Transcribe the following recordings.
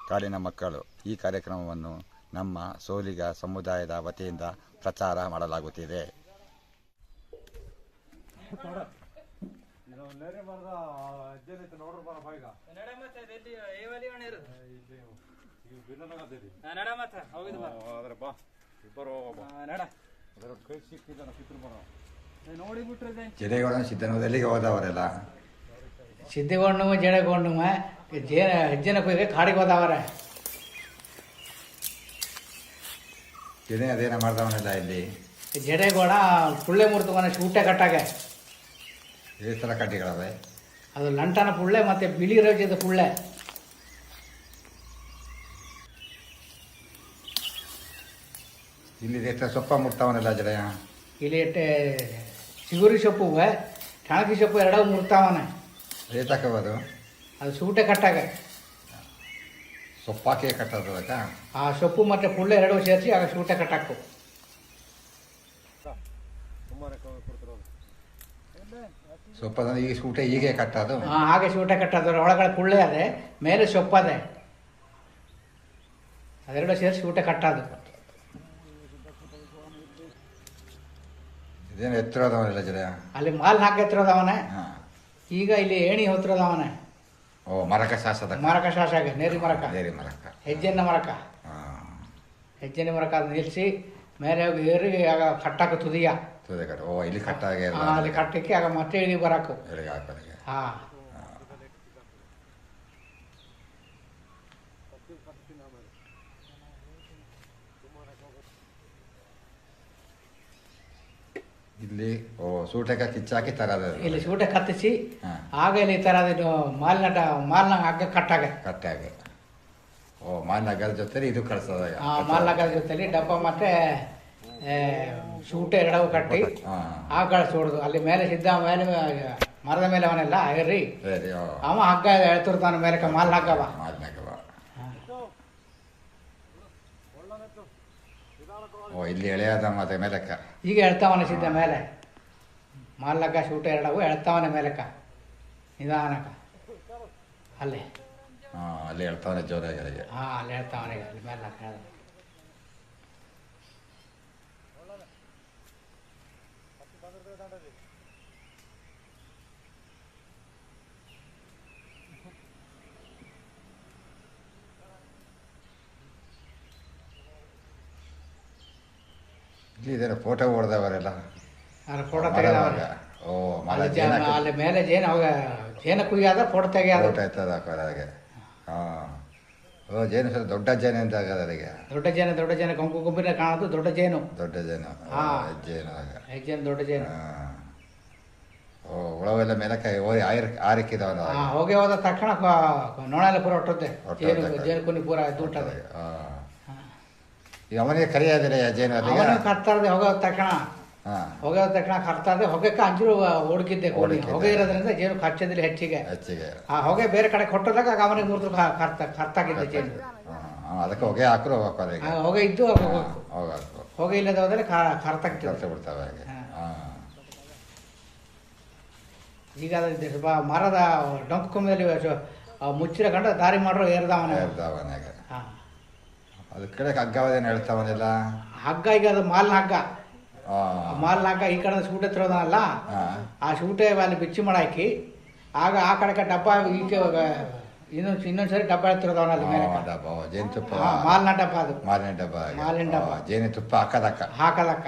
ಕಾಡಿನ ಮಕ್ಕಳು ಈ ಕಾರ್ಯಕ್ರಮವನ್ನು ನಮ್ಮ ಸೋಲಿಗ ಸಮುದಾಯದ ವತಿಯಿಂದ ಪ್ರಚಾರ ಮಾಡಲಾಗುತ್ತಿದೆ. ಜಡೆಗೌಡ ಸಿದ್ದನೂರಲ್ಲಿ ಹೋದವರೆಲ್ಲ ಸಿದ್ಧಗೊಂಡು ಜಡೆಗೊಂಡು ಹೆಜ್ಜೆನ ಕೊಯ್ಗೆ ಕಾಡಿಗೆ ಹೋದವರ ಜಡೆ ಅದೇನ ಮಾಡ್ದವನೆಲ್ಲ ಇಲ್ಲಿ ಜಡೆಗೋಡ ಪುಳ್ಳೆ ಮುರ್ತವನ ಶೂಟೆ ಕಟ್ಟಾಗೆ ಈ ಥರ ಕಡ್ಡಿಗಳವೆ. ಅದು ಲಂಟನ ಪುಳ್ಳೆ ಮತ್ತು ಬಿಳಿ ರೋಜದ ಪುಳ್ಳೆ. ಇಲ್ಲಿ ಎಷ್ಟು ಸೊಪ್ಪ ಮುಟ್ತಾವನೆಲ್ಲ ಜಡೆಯ ಇಲ್ಲಿ ಚಿಗುರಿ ಸೊಪ್ಪು ಕಣಕಿ ಸೊಪ್ಪು ಎರಡೂ ಮುರ್ತಾವನೆ. ಏತಕ್ಕವದು ಅದು ಸೂಟೆ ಕಟ್ಟಾಗ ಸೊಪ್ಪಾಕಿ ಕಟ್ಟದಕ್ಕ ಆ ಸೊಪ್ಪು ಮತ್ತು ಪುಳ್ಳೆ ಎರಡೂ ಸೇರಿಸಿ ಆಗ ಸೂಟೆ ಕಟ್ಟಾಕು. ಸೊಪ್ಪ ಈ ಸೂಟೆ ಹೀಗೆ ಕಟ್ಟೋದು. ಹಾಗೆ ಸೂಟೆ ಕಟ್ಟೋದು. ಒಳಗಡೆ ಪುಳ್ಳೆ ಅದೇ, ಮೇಲೆ ಸೊಪ್ಪದೆ, ಅದೆರಡು ಸೇರಿಸಿ ಸೂಟೆ ಕಟ್ಟೋದು. ಇದೇನು ಎತ್ತರದವನೆಲ್ಲ ಜಡೆ ಅಲ್ಲಿ ಮಾಲ್ ಹಾಕಿ ಎತ್ತರದವನೆ. ಈಗ ಇಲ್ಲಿ ಏಣಿ ಹೊತ್ತಿರೋದವನೆ. ಓ ಮರಕ ಶಾಸದ ಮರಕ ಶಾಸಾಗ ನೇರಿ ಮರಕ, ನೇರಿ ಮರಕ, ಹೆಜ್ಜೆನ ಮರಕ, ಹೆಜ್ಜೆನ ಮರಕ ಅದು ನಿಲ್ಲಿಸಿ ಮೇಲೆ ಹೋಗಿ ಏರಿ ಆಗ ಕಟ್ಟಾಕ ತುದಿಯ ಓ ಇಲ್ಲಿ ಕಟ್ಟಾಗೆ ಅಲ್ಲಿ ಕಟ್ಟಕ್ಕೆ ಆಗ ಮತ್ತೆ ಇಳಿ ಬರಾಕು. ಹಾಂ ಇಲ್ಲಿ ಓ ಸೂಟಕ ಕಿಚ್ಚಾಕಿ ತರದ ಇಲ್ಲಿ ಸೂಟೆ ಕತ್ತಿಸಿ ಆಗ ಇಲ್ಲಿ ತರದ ಮಾಲ್ನ ಹಗ್ಗ ಕಟ್ಟಾಗೆ ಓ ಮಾಲ್ನಗರ ಜೊತೆ ಇದು ಕಳ್ಸದ. ಮಾಲ್ನಗರ ಜೊತೆಲಿ ಡಬ್ಬ ಮತ್ತೆ ಸೂಟೆ ಎರಡವು ಕಟ್ಟಿ ಆ ಕಳಿಸೋಡುದು. ಅಲ್ಲಿ ಮೇಲೆ ಸಿದ್ಧ ಮೇಲೆ ಮರದ ಮೇಲೆ ಅವನೆಲ್ಲ ಏರಿ ಅವ ಹಗ್ಗ ಎಳ್ತಿರ್ತಾನ ಮೇಲೆ ಮಾಲ್ ಹಗ್ಗವ. ಓ ಇಲ್ಲಿ ಎಳೆಯದ ಮತ್ತೆ ಮೇಲಕ್ಕ ಈಗ ಎಳ್ತಾವನೆ ಸಿದ್ಧ ಮೇಲೆ ಮಾಲ್ಲಕ್ಕ ಸೂಟ ಎರಡವು ಎಳ್ತಾವನೆ ಮೇಲಕ್ಕ ನಿಧಾನಕ ಅಲ್ಲಿ ಅಲ್ಲಿ ಹೇಳ್ತಾವನೆ ಜೋರಾಗಿ. ಅಲ್ಲಿ ಹೇಳ್ತಾವನೆ ಅಲ್ಲಿ ಮೇಲಕ್ಕ. ಇಲ್ಲಿ ಇದೇನು ಫೋಟೋ ಹೊಡೆದವರೆಲ್ಲ ಫೋಟೋ ತೆಗೆದವ್ರೆ. ಓ ಅಲ್ಲಿ ಮೇಲೆ ಜೇನು ಅವಾಗ ಜೇನು ಕುಯ್ಯಾದ ಫೋಟೋ ತೆಗೆಯೋದು. ಫೋಟೋ ಆಯ್ತದ ಹಾಗೆ. ಹಾಂ ಓ ಜೇನು ಸರ್ ದೊಡ್ಡ ಜೇನು ಅಂತ ಆಗದ ಅದಕ್ಕೆ. ದೊಡ್ಡ ಜೇನು ಕೊಂಕು ಗುಂಪಿನ ಕಾಣೋದು ದೊಡ್ಡ ಜೇನು. ಜೇನು ಹೆಜ್ಜೆನು ದೊಡ್ಡ ಜೇನು. ಓ ಹುಳವೆಲ್ಲ ಮೇಲಕ್ಕೆ ಆರಿಕ್ಕಿದವನು. ಹೋಗಿ ಹೋದ ತಕ್ಷಣ ನೊಣೆಲ್ಲ ಪೂರ ಹೊಟ್ಟುತ್ತೆ. ಜೇನು ಕುನಿ ಪೂರ ದುಟ್ಟದೆ. ಈಗ ಅವನಿಗೆ ಕರಿಯೋದಿಲ್ಲ ಜೇನು ಅವನು ಕರ್ತಾರದೆ ಹೋಗೋ ತಕ್ಷಣ ಕರ್ತಾರದೆ ಹೊಗೆಕ್ಕೆ ಅಂಜರು ಹುಡುಕಿದ್ದೆ. ಹೊಗೆ ಇರೋದ್ರಿಂದ ಜೇನು ಖರ್ಚದಿಲ್ಲ ಹೆಚ್ಚಿಗೆ. ಆ ಹೊಗೆ ಬೇರೆ ಕಡೆ ಕೊಟ್ಟದಾಗ ಅವನಿಗೆ ಮುರಿದು ಕರ್ತಾಕಿದ್ದೆ ಜೇನು. ಅದಕ್ಕೆ ಹೊಗೆ ಹಾಕ್ರು ಹೊಗೆ ಇದ್ದು ಹೊಗೆ ಇಲ್ಲದ ಹೋದ್ರೆ ಬಿಡ್ತಾವೆ. ಈಗ ಮರದ ಡೊಂಕು ಕುಂಬದಲ್ಲಿ ಮುಚ್ಚಿರ ಕಂಡು ದಾರಿ ಮಾಡ್ರು ಏರ್ದವನ. ಅದು ಕಡೆ ಹಗ್ಗವದೇನು ಹೇಳ್ತಾವನೆಲ್ಲ ಹಗ್ಗ. ಈಗ ಅದು ಮಾಲ್ನ ಹಗ್ಗ ಈ ಕಡೆ ಸೂಟೆ ತಿರೋದನಲ್ಲ, ಆ ಸೂಟೆ ಅಲ್ಲಿ ಬಿಚ್ಚಿ ಮಾಡಾಕಿ ಆಗ ಆ ಕಡೆ ಡಬ್ಬ ಈಗ ಇನ್ನೊಂದ್ಸರಿ ಡಬ್ಬ ಎತ್ತಿರೋದವನ ಅಲ್ಲಿ ಮೇಲೆ ಜೇನುತುಪ್ಪ ಮಾಲ್ನ ಡಬ್ಬ. ಅದು ಮಾಲಿನ ಡಬ್ಬ ಜೇನುತುಪ್ಪ ಹಾಕದಕ್ಕ.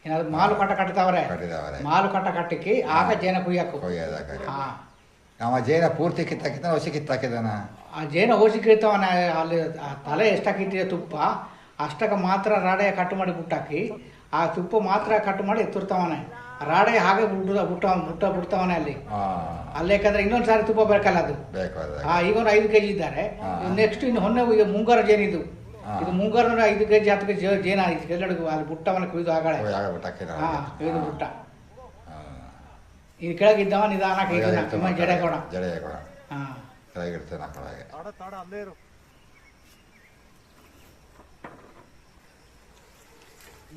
ಏನಾದ್ರು ಮಾಲು ಕಟ್ಟತಾವ್ರೆ. ಮಾಲು ಕಟ್ಟಕ್ಕೆ ಆಗ ಜೇನ ಕುಯ್ಯಕ್ಕೆ ಅವ ಜೇನ ಪೂರ್ತಿ ಕಿತ್ತಾಕಿದ್ದಾನ ಹೊಸಿ ಕಿತ್ತಾಕಿದ್ದಾನ. ಆ ಜೇನ ಓಸಿ ಕಿಡ್ತಾವನ. ಅಲ್ಲಿ ತಲೆ ಎಷ್ಟಾಕಿಟ್ಟಿದೆ ತುಪ್ಪ ಅಷ್ಟಕ್ಕೆ ಮಾತ್ರ ರಾಡೆ ಕಟ್ಟು ಮಾಡಿ ಬಿಟ್ಟಾಕಿ ಆ ತುಪ್ಪ ಮಾತ್ರ ಕಟ್ಟು ಮಾಡಿ ಎತ್ತಿರ್ತಾವನೆ. ರಾಡೆ ಹಾಗೆ ಬಿಡ್ತಾವನೆ ಅಲ್ಲಿ. ಯಾಕಂದ್ರೆ ಇನ್ನೊಂದು ಸಾರಿ ತುಪ್ಪ ಬೇಕಲ್ಲ ಅದು. ಈಗ ಒಂದು 5 kg ಇದ್ದಾರೆ. ನೆಕ್ಸ್ಟ್ ಇನ್ನು ಹೊನ್ನೆ ಈಗ ಮುಂಗಾರ ಜೇನಿದು. ಇದು ಮುಂಗಾರ 5 kg 10 kg ಜೇನ ಅಲ್ಲಿ ಬುಟ್ಟವನ ಕುಯ್ದು ಆಗಳೆ. ಕುಯ್ದು ಬುಟ್ಟ ಇದು ಕೆಳಗಿದ್ದವ ನಿಧಾನಕ್ಕೆ ಜಡೆಗೌಡ.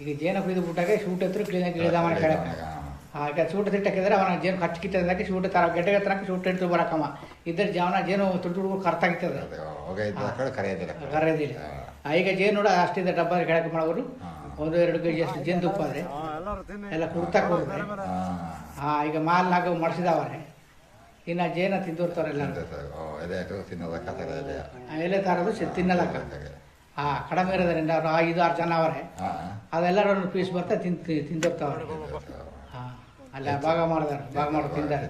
ಈಗ ಜೇನ ಕುಯ್ದು ಬಿಟ್ಟಾಗ ಶೂಟ್ ಹತ್ರ ಕ್ಲೀನಾಗಿ ಇಳಿದವನ ಕೆಳಗೆ. ಈಗ ಸೂಟು ತಿಟ್ಟಕ್ಕಿದ್ರೆ ಅವನ ಜೇನು ಕಚ್ಕಿತ್ತದಾಗಿ ಸೂಟು ತರ ಗೆಡ್ಡೆಗೆ ತನಕ ಸೂಟು ಹಿಡಿದು ಬರಕಮ್ಮ ಇದ್ರ ಜಾವನ ಜೇನು ತುಡು ಕರ್ತಾಗಿತ್ತದ ಹೊಗೆ ಇದ್ದ ಕಡೆ ಕರೆಯೋದಿಲ್ಲ. ಕರೆಯೋದಿಲ್ಲ. ಈಗ ಜೇನು ನೋಡ ಅಷ್ಟಿದೆ ಡಬ್ಬ ಕೆಳಗೆ ಮಾಡೋರು 1-2 ಕೆಜಿ ಅಷ್ಟು ಜೇನುತುಪ್ಪ ಆದರೆ ಎಲ್ಲ ಕುಡ್ತಾ ಕೊಡ್ತಾರೆ. ಈಗ ಮಾಲ್ನಾಗ ಮಡಿಸಿದವರೆ ಇನ್ನು ಜೇನ ತಿಂದಿರ್ತಾರೆ ಎಲ್ಲರೂ. ಎಲೆ ತರೋದು ತಿನ್ನಲಕ್ಕ ಕಡಿಮೆ ಇರೋದ್ರಿಂದ ಅವರು 5-6 ಜನ ಅವರೇ ಅದೆಲ್ಲರೂ ಒಂದು ಪೀಸ್ ಬರ್ತಾ ತಿಂದಿರ್ತಾವ್ರೆ. ಅಲ್ಲ ಭಾಗ ಮಾಡಿದಾರೆ, ಭಾಗ ಮಾಡಿ ತಿಂದಾರೆ.